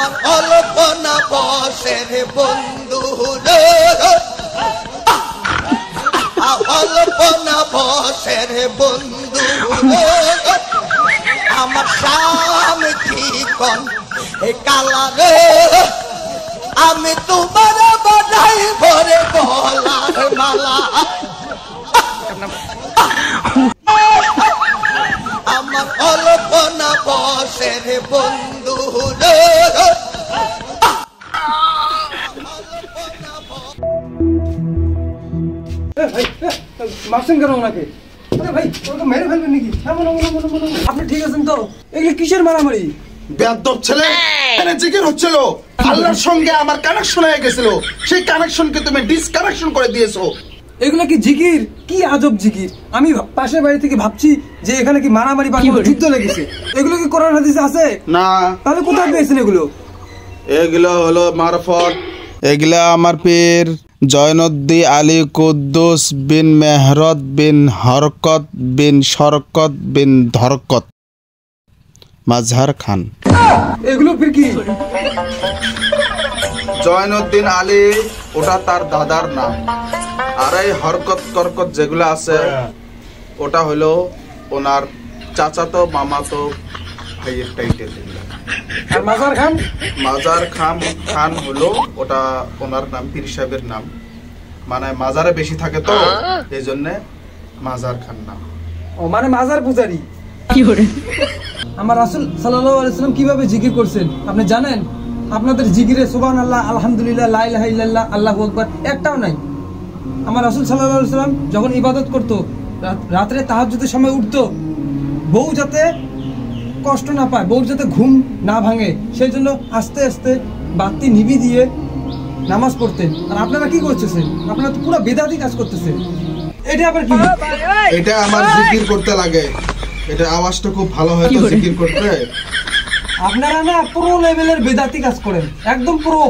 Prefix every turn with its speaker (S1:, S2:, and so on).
S1: আমার অল্পনা বসের বন্ধু রে, অল্পনা বসের বন্ধু রে, আমার স্বামী চিকন এই কালা রে, আমি তোমার বানাই ভরে গলার মালা। আমার অল্পনা বসের বন্ধু রে।
S2: মারছেন কেন ওনাকে? ভাই ওকে মেরে ফেলবেন নাকি? আপনি ঠিক আছেন তো? এগুলো কিসের মারামারি?
S3: বেয়াদব ছেলে, এখানে জিকির হচ্ছিল, আল্লাহর সঙ্গে আমার কানেকশন হয়ে গেছিল, সেই কানেকশনকে তুমি ডিসকানেকশন করে দিয়েছো।
S2: এগুলো কি জিকির? কি আজব জিকির! আমি পাশের বাড়ি থেকে ভাবছি যে এখানে কি মারামারি বা যুদ্ধ লেগেছে। এগুলো কি কোরআন হাদিসে আছে?
S3: না।
S2: তাহলে কোথায় পেয়েছেন এগুলো?
S3: এগুলো হলো মারফত। এগুলা আমার পীর জয়নুদ্দিন আলী কুদ্দুস বিন মেহরত বিন হরকত বিন শরকত বিন ধরকত মাজহার খান।
S2: এগুলো ফির কি?
S3: জয়নুদ্দিন আলী ওটা তার দাদার নাম, আর এই হরকত করকত যেগুলো আছে ওটা হলো ওনার চাচাতো মামাতো ভাইয়ের টাইটেল।
S2: আর মাজার খান?
S3: মাজার খান হলো ওটা ওনার নাম, পীর সাহেবের নাম, মানে মাজারে বেশি থাকে তো এই জন্য মাজার খান নাম।
S2: ও মানে মাজার পূজারি। আমার রাসূল সাল্লাল্লাহু আলাইহি ওয়াসাল্লাম কিভাবে জিকির করছেন আপনি জানেন? আপনাদের জিকিরে সুবহানাল্লাহ, আলহামদুলিল্লাহ, লা ইলাহা ইল্লাল্লাহ, আল্লাহু আকবার একটাও নাই। আমার রাসূল সাল্লাল্লাহু আলাইহি ওয়াসাল্লাম যখন ইবাদত করতো, রাতে তাহাজ্জুদের সময় উঠতো, বউ যাতে কষ্ট না পায়, বউ যাতে ঘুম না ভাঙে, সেই জন্য আস্তে আস্তে বাতি নিভি দিয়ে নামাজ পড়তেন। আর আপনারা কি করতেছেন? আপনারা তো পুরো বেদাতি কাজ করতেছেন। এটা আবার কি?
S3: এটা আমার জিকির করতে লাগে, এটা আওয়াজটা খুব ভালো হয় তো জিকির করতে।
S2: আপনারা না পুরো লেভেলের বেদাতি কাজ করেন, একদম পুরো।